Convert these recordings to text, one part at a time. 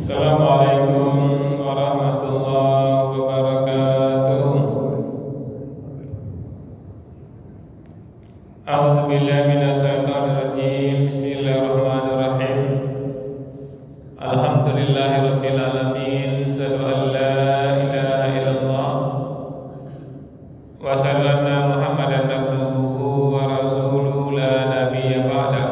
Assalamualaikum warahmatullahi wabarakatuh. A'udzubillahi minasyaitonirrajim. Bismillahirrahmanirrahim. Alhamdulillahirabbil alamin. Asyhadu an la ilaha illallah wa asyhadu anna Muhammadan abduhu wa rasuluhu la nabiyya ba'dah.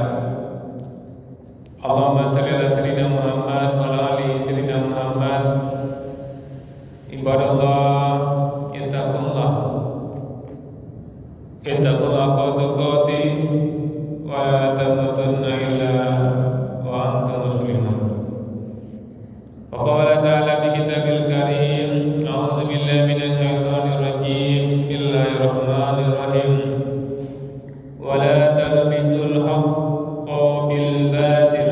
Allahumma shalli ala sayyidina Muhammad wa ala ali sayyidina Muhammad. Ibadallah, ittaqullah haqqa tuqatih wa la tamutunna illa wa antum muslimun. Wa qala ta'ala fi kitabil karim, a'udzu billahi minasyaitonir rajim. Bismillahirrahmanirrahim. Wa la talbisul haqqa bil batil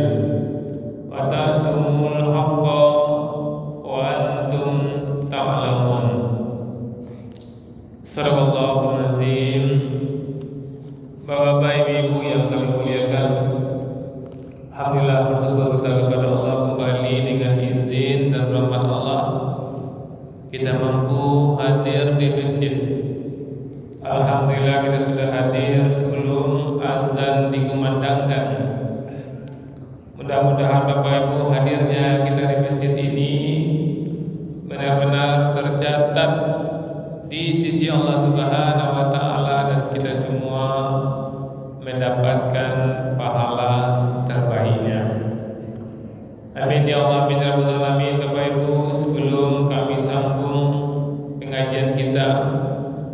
wa ta'tumul haqqa wa antum ta'lamun. Sadaqallahul azim. Bapak Ibu yang kami muliakan, alhamdulillah bersyukur kita kepada Allah kembali dengan izin dan rahmat Allah kita mampu hadir di masjid. Alhamdulillah kita sudah hadir sebelum azan dikumandangkan. Mudah-mudahan Bapak Ibu hadirnya kita di masjid ini benar-benar tercatat di sisi Allah Subhanahu wa taala dan kita semua mendapatkan pahala terbaiknya. Amin ya Allah, amin ya rabbal alamin. Bapak Ibu, sebelum kami sambung pengajian kita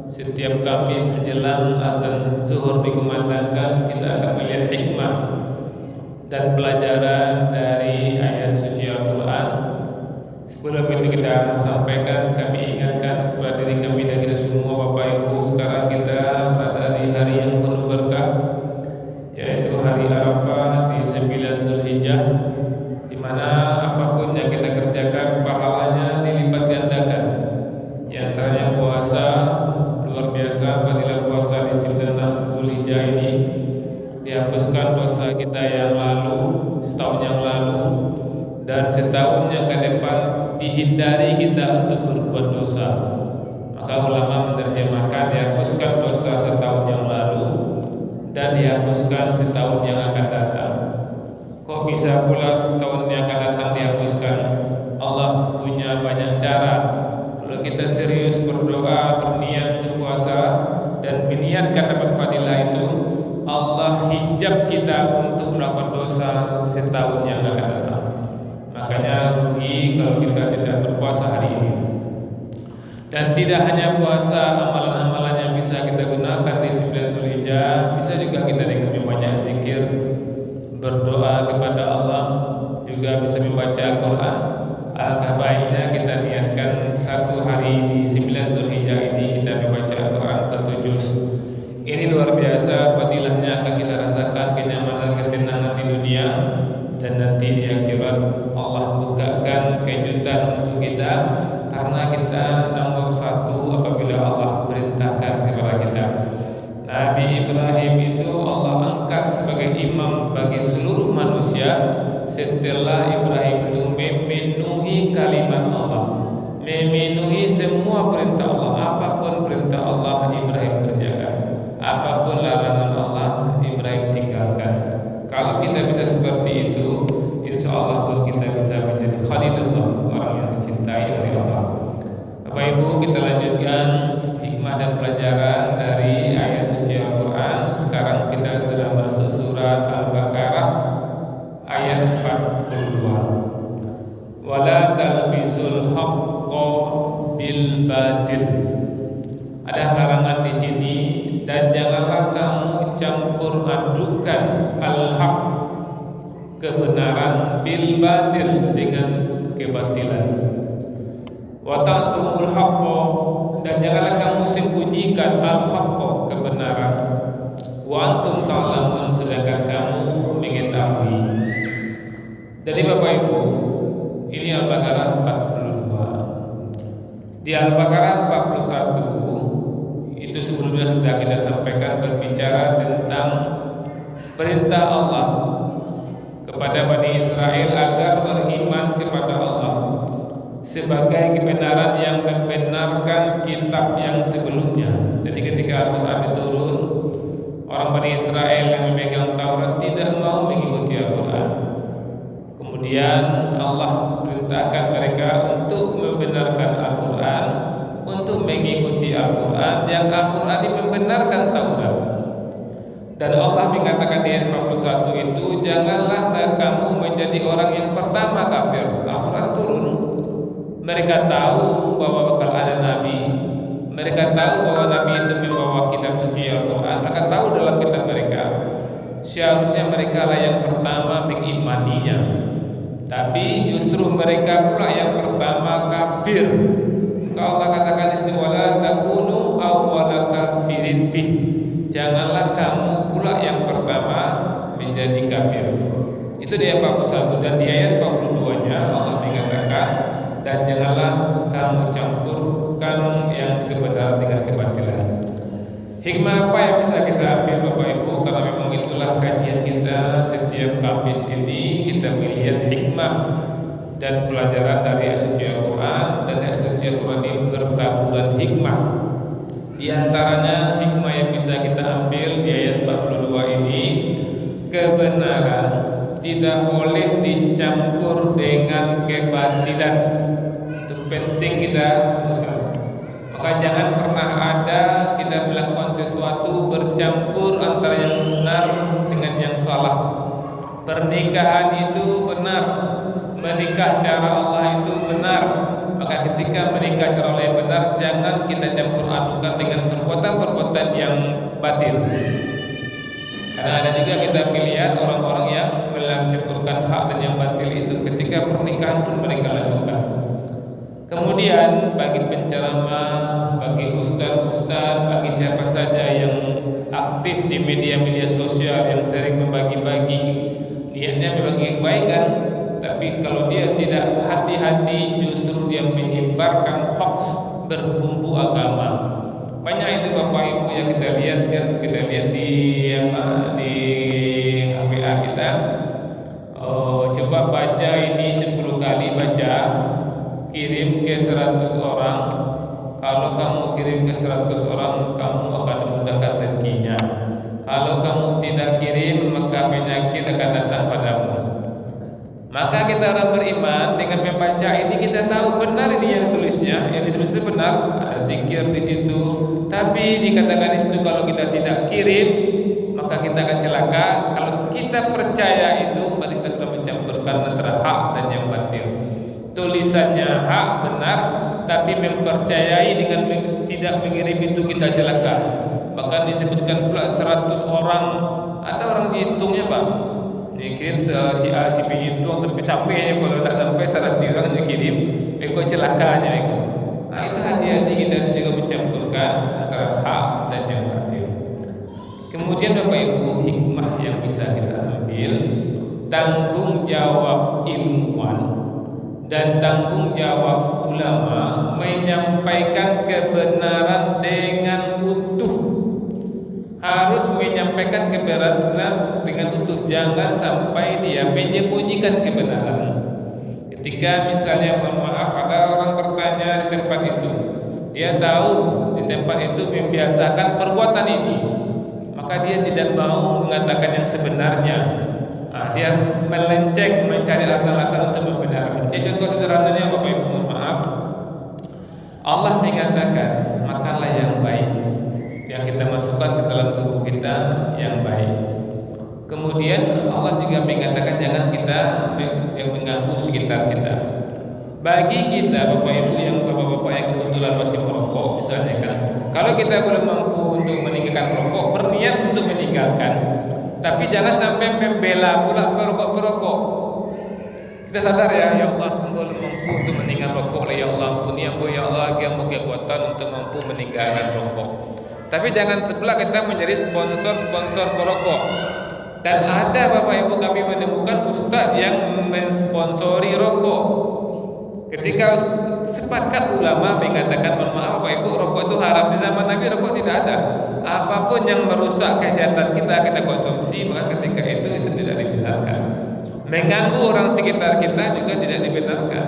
setiap Kamis menjelang azan zuhur dikumandangkan, kita akan melihat hikmah dan pelajaran dari ayat suci Al-Quran. Sebelum itu kita sampaikan, kami ingatkan kepada diri kami dan kita semua Bapak Ibu, sekarang kita berada di hari yang penuh berkah, yaitu hari Arafah di 9 Zulhijjah, di mana apapun yang kita kerjakan pahalanya dilipat gandakan. Di antaranya puasa, luar biasa fadilah puasa di 9 Zulhijjah ini, dihapuskan dosa kita yang lalu, setahun yang lalu, dan setahun yang ke depan dihindari kita untuk berbuat dosa. Maka ulama menerjemahkan dihapuskan dosa setahun yang lalu dan dihapuskan setahun yang akan datang. Kok bisa pula setahun yang akan datang dihapuskan? Allah punya banyak cara. Kalau kita serius berdoa, berniat untuk puasa dan berniatkan dapat fadilah itu, Allah hijab kita untuk melakukan dosa setahun yang akan datang. Makanya rugi kalau kita tidak berpuasa hari ini. Dan tidak hanya puasa, amalan-amalan yang bisa kita gunakan di 9 Zulhijjah, bisa juga kita dengan banyak zikir, berdoa kepada Allah, juga bisa membaca Al-Quran. Alangkah baiknya kita niatkan satu hari di 9 Zulhijjah ini kita membaca Al-Quran 1 juz. Ini luar biasa fadilahnya, akan kita rasakan kenyamanan, ketenangan di dunia, dan nanti di akhirat Allah bukakan kejutan untuk kita, karena kita nomor 1 apabila Allah perintahkan kepada kita. Nabi Ibrahim itu Allah angkat sebagai imam bagi seluruh manusia setelah Ibrahim itu memenuhi kalimat Allah, memenuhi semua perintah Allah. Apapun perintah Allah Ibrahim kerjakan, apapun larangan Allah Ibrahim tinggalkan. Kalau kita bisa seperti itu, insya Allah pun kita bisa menjadi Khalilullah, orang yang dicintai oleh Allah. Bapak Ibu, kita lanjutkan hikmah dan pelajaran dari ayat suci Al-Quran. Sekarang kita sudah masuk surat Al-Baqarah ayat 42. Wala talbisul haqqa bil batil. Ada larangan di sini, dan janganlah kamu campur adukan al-haq, kebenaran, bil batil, dengan kebatilan. Wa ta'tumul haqqa, dan janganlah kamu sembunyikan al-haqqa, kebenaran. Wa antum ta'lamun, sedangkan kamu mengetahui. Jadi Bapak Ibu, ini Al-Baqarah 42. Di Al-Baqarah 41 itu sebelumnya sudah kita sampaikan, berbicara tentang perintah Allah kepada Bani Israel agar beriman kepada Allah sebagai kebenaran yang membenarkan kitab yang sebelumnya. Jadi ketika Al-Quran turun, orang Bani Israel yang memegang Taurat tidak mau mengikuti Al-Quran. Kemudian Allah perintahkan mereka untuk membenarkan Al-Quran, untuk mengikuti Al-Quran, yang Al-Quran ini membenarkan Taurat. Dan Allah mengatakan di ayat 41 itu, janganlah kamu menjadi orang yang pertama kafir. Al-Quran turun, mereka tahu bahwa bakal ada Nabi, mereka tahu bahwa Nabi itu membawa kitab suci Al-Quran, mereka tahu dalam kitab mereka, seharusnya mereka lah yang pertama mengimaninya. Tapi justru mereka pula yang pertama kafir. Kalau Allah katakan wala takunu awwala kafirin bih, janganlah kamu pula yang pertama menjadi kafir. Itu di ayat 41. Dan di ayat 42-nya Allah mengatakan, dan janganlah kamu campurkan yang kebenaran dengan kebatilan. Hikmah apa yang bisa kita ambil Bapak Ibu? Karena memang itulah kajian kita setiap Kamis ini, kita melihat hikmah dan pelajaran dari suci Al-Quran. Dan suci Al-Quran ini bertaburan hikmah. Di antaranya hikmah yang bisa kita ambil di ayat 42 ini, kebenaran tidak boleh dicampur dengan kebatilan. Itu penting kita. Maka jangan pernah ada kita melakukan sesuatu bercampur antara yang benar dengan yang salah. Pernikahan itu benar, menikah cara Allah itu benar. Maka ketika menikah cara Allah yang benar, jangan kita campur adukan dengan perbuatan-perbuatan yang batil. Karena ada juga kita melihat orang-orang yang mencampurkan hak dan yang batil itu ketika pernikahan pun mereka lakukan. Kemudian bagi penceramah, bagi ustaz-ustaz, bagi siapa saja yang aktif di media-media sosial yang sering membagi-bagi, niatnya membagi kebaikan, tapi kalau dia tidak hati-hati justru dia menyebarkan hoax berbumbu agama. Banyak itu Bapak Ibu yang kita lihat kan, kita lihat di HPA kita. Coba baca ini 10 kali baca, kirim ke 100 orang. Kalau kamu kirim ke 100 orang, kamu akan dimudahkan rezekinya. Kalau kamu tidak kirim, maka penyakit akan datang padamu. Maka kita orang beriman dengan membaca ini, kita tahu benar ini yang ditulisnya, yang ditulis itu benar, ada zikir di situ. Tapi dikatakan di situ kalau kita tidak kirim, maka kita akan celaka. Kalau kita percaya itu, berarti kita sudah mencampurkan antara hak dan yang batil. Tulisannya hak benar, tapi mempercayai dengan tidak mengirim itu kita celaka. Bahkan disebutkan pula 100 orang. Ada orang dihitungnya Pak, dikirim si A, si B hitung sampai capeknya. Kalau tidak sampai 100 orang dikirim, ikut celakanya itu. Nah itu hati-hati kita juga mencampurkan antara hak dan yang batil. Kemudian Bapak Ibu, hikmah yang bisa kita ambil, tanggung jawab ilmuwan dan tanggung jawab ulama menyampaikan kebenaran dengan utuh. Harus menyampaikan kebenaran dengan utuh, jangan sampai dia menyembunyikan kebenaran. Ketika misalnya mohon maaf ada orang bertanya di tempat itu, dia tahu di tempat itu membiasakan perbuatan ini, maka dia tidak mau mengatakan yang sebenarnya. Dia melenceng mencari alasan-alasan untuk membenarkan. Contoh sederhananya Bapak Ibu mohon maaf, Allah mengatakan makanlah yang baik, yang kita masukkan ke dalam tubuh kita yang baik. Kemudian Allah juga mengatakan jangan kita yang mengganggu sekitar kita. Bagi kita Bapak Ibu yang bapak-bapak yang kebetulan masih merokok misalnya kan, kalau kita belum mampu untuk meninggalkan rokok, berniat untuk meninggalkan, tapi jangan sampai membela pula perokok-perokok. Kita sadar ya Allah, belum mampu untuk meninggalkan rokok, ya Allah ampuni aku ya Allah, kamu kekuatan untuk mampu meninggalkan rokok. Tapi jangan pula kita menjadi sponsor perokok. Dan ada Bapak Ibu kami menemukan ustaz yang mensponsori rokok. Ketika sepakat ulama mengatakan mohon maaf Bapak Ibu, rokok itu haram. Di zaman Nabi rokok tidak ada. Apapun yang merusak kesehatan kita konsumsi, maka ketika itu tidak dibenarkan. Mengganggu orang sekitar kita juga tidak dibenarkan.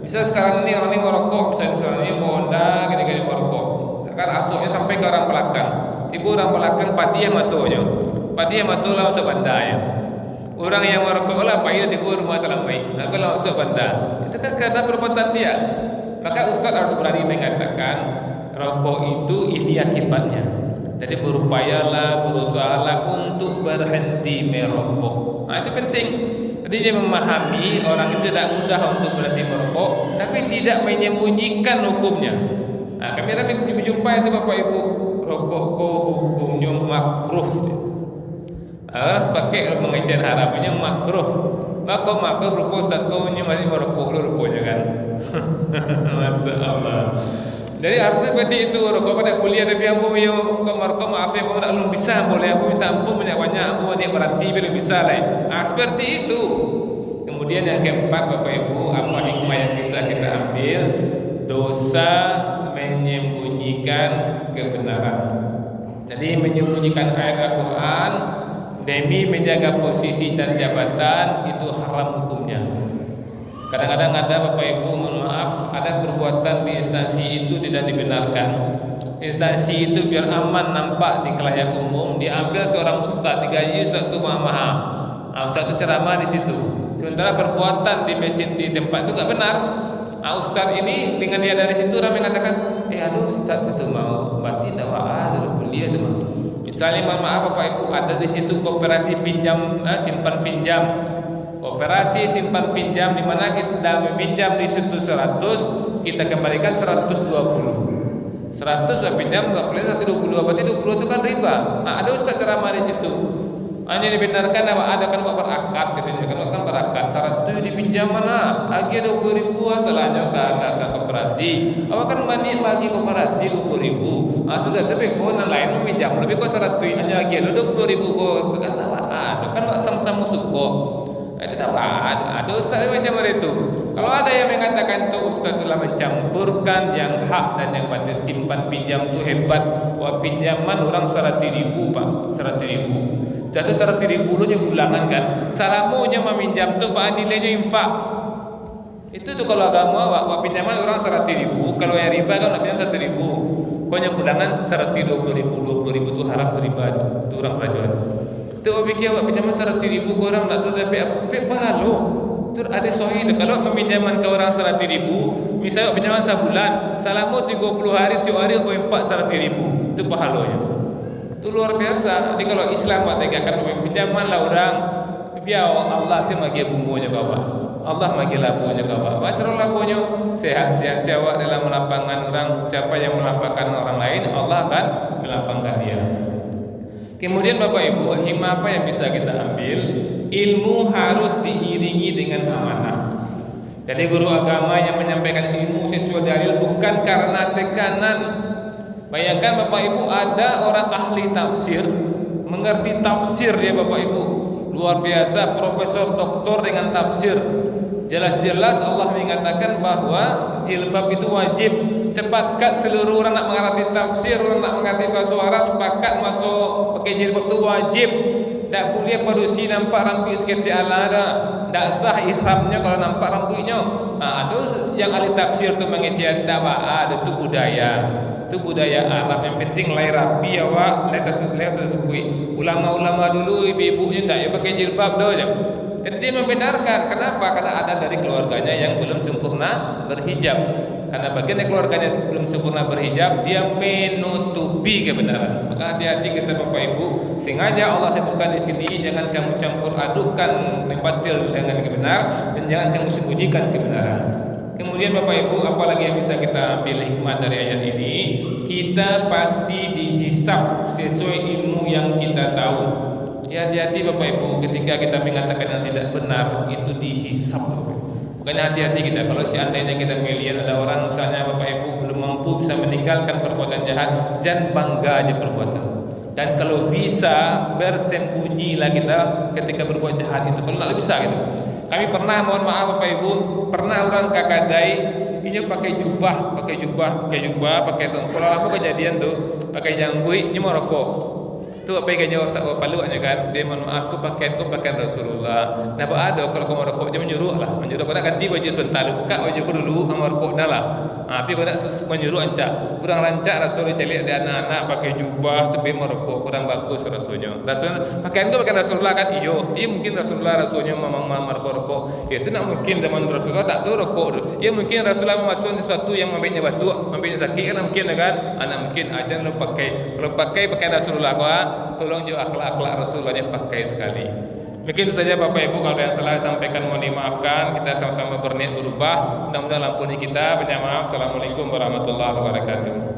Misal sekarang ini orang ini merokok, misalnya sekarang ini mau Honda, gini-gini merokok. Sekarang asuknya sampai ke orang belakang. Tiba orang belakang padi yang matunya. Padi yang matu lah masuk banda ya. Orang yang merokok lah bayi tiba rumah salam baik. Aku lah masuk banda. Itu kan karena perbuatan dia. Maka Ustaz harus berani mengatakan rokok itu ini akibatnya. Jadi berusahalah untuk berhenti merokok. Nah, itu penting. Jadi dia memahami orang itu tidak mudah untuk berhenti merokok, tapi tidak menyembunyikan hukumnya. Nah, kami akan berjumpa itu Bapak Ibu, rokok hukumnya makruh. Sebagai pengajian harapannya makruh. Maka berupa Ustaz kau ini masih merokok rupanya kan. Masya Allah. Jadi harusnya seperti itu. Rokok kau nak kuliah tapi ambo kau merokok maaf saya kau nak belum bisa boleh ambo minta ampun banyak-banyak ambo dia berhenti belum bisa lah. Seperti itu. Kemudian yang keempat Bapak Ibu, apa hikmah yang bisa kita ambil? Dosa menyembunyikan kebenaran. Jadi menyembunyikan ayat Al-Quran demi menjaga posisi dan jabatan itu haram hukumnya. Kadang-kadang ada Bapak Ibu, mohon maaf, ada perbuatan di instansi itu tidak dibenarkan. Instansi itu biar aman nampak di khalayak umum, diambil seorang ustaz, digaji satu mahal. Ustaz itu ceramah di situ. Sementara perbuatan di mesin di tempat itu enggak benar. Ustaz ini dengan dia dari situ orang mengatakan, aduh ustaz itu mau batin dakwah dulu beliau itu mah. Misalnya mohon maaf Bapak Ibu, ada di situ koperasi pinjam simpan pinjam. Operasi simpan pinjam di mana kita meminjam di situ 100, kita kembalikan 120. 100 pinjam enggak boleh 120, berarti 20 itu kan riba. Ada ustaz ceramah di situ. Hanya dibenarkan ada kan berakad katanya kan berakad 100 dipinjam mana? Lagi 20.000 asalnya ke koperasi. Awak kan mandi bagi koperasi 20.000. Sudah tapi kau lain meminjam lebih kau 100 hanya lagi 20.000 kau kan sama-sama suko. Itu tak ada ustaz macam itu. Kalau ada yang mengatakan itu ustaz telah mencampurkan yang hak dan yang batil, simpan pinjam itu hebat. Wah pinjaman orang 100.000 Pak, 100.000. Jatuh 100.000 nya ulangan kan. Salamunya meminjam tu Pak nilainya infak. Itu tuh kalau agama wah pinjaman orang 100.000, kalau yang riba kan nak pinjam 100.000. Kau yang pulangan 120.000 itu haram riba itu orang pelajaran. Tu fikir awak pinjaman 100.000 ke orang tak tahu dapat apa pahala. Tu ada sahih tu kalau meminjaman ke orang 100.000, misalnya pinjaman sebulan, salamu 30 hari, tiap hari kau impak 100.000. Itu pahalanya. Itu luar biasa. Jadi kalau Islam tegakkan pinjaman lah orang, biar Allah sih magi bumbunya kawan. Allah magi lapunya kawan. Baca lapunya sehat-sehat siapa dalam melapangkan orang, siapa yang melapangkan orang lain, Allah akan melapangkan dia. Kemudian Bapak Ibu, hikmah apa yang bisa kita ambil? Ilmu harus diiringi dengan amanah. Jadi guru agama yang menyampaikan ilmu sesuai dalil bukan karena tekanan. Bayangkan Bapak Ibu, ada orang ahli tafsir, mengerti tafsir dia Bapak Ibu, luar biasa, profesor doktor dengan tafsir. Jelas-jelas Allah mengatakan bahwa jilbab itu wajib. Sepakat seluruh orang nak mengerti tafsir, orang nak mengerti bahasa Arab, sepakat masuk pakai jilbab itu wajib. Tak boleh padusi nampak rambut seperti ala. Tak sah ihramnya kalau nampak rambutnya. Ada yang ahli tafsir tu mengecek ada tu budaya. Itu budaya Arab, yang penting lahir rapi awak, lahir tersebut. Ulama-ulama dulu ibu-ibunya tak ya pakai jilbab dah je. Jadi dia membenarkan. Kenapa? Karena ada dari keluarganya yang belum sempurna berhijab. Karena bagian dari keluarganya belum sempurna berhijab, dia menutupi kebenaran. Maka hati-hati kita Bapak Ibu. Sengaja Allah sebutkan di sini, jangan kamu campur adukan yang batil dengan kebenar, dan jangan kamu sembunyikan kebenaran. Kemudian Bapak Ibu, apalagi yang bisa kita ambil hikmah dari ayat ini? Kita pasti dihisab sesuai ilmu yang kita tahu. Ya, hati-hati Bapak Ibu, ketika kita mengatakan yang tidak benar, itu dihisab. Bukannya hati-hati kita. Kalau seandainya kita melihat ada orang misalnya Bapak Ibu belum mampu bisa meninggalkan perbuatan jahat, jangan bangga aja perbuatan. Dan kalau bisa bersembunyilah kita ketika berbuat jahat itu. Kalau tidak bisa gitu. Kami pernah, mohon maaf Bapak Ibu, pernah orang kakadai ini pakai jubah, pakai kalau lama kejadian tuh, pakai jangkui, ini mau rokok. Tu apa yang kau sak palu aja kan? Dia mohon maaf, aku pakai Rasulullah. Nah, ada kalau kau mau rokok, dia menyuruh Kalau kau nak ganti baju sebentar, buka baju kau dulu, amar kau dah lah. Tapi kau nak menyuruh ancak, kurang rancak Rasul cari ada anak-anak pakai jubah, tapi merokok kurang bagus Rasulnya. Rasul pakaian kau pakaian Rasulullah kan? Iyo, mungkin Rasulnya memang merokok. Itu nak mungkin zaman Rasulullah tak ada rokok. Ya mungkin Rasulullah memasukkan sesuatu yang membuatnya batuk, membuatnya sakit kan mungkin kan? Anak mungkin aja lo pakai. Kalau pakai Rasulullah kau, tolong juga akhlak Rasulullahnya pakai sekali. Mungkin itu saja Bapak Ibu, kalau yang salah sampaikan mohon dimaafkan. Kita sama-sama berniat berubah. Mudah-mudahan ampuni kita. Banyak maaf. Assalamualaikum warahmatullahi wabarakatuh.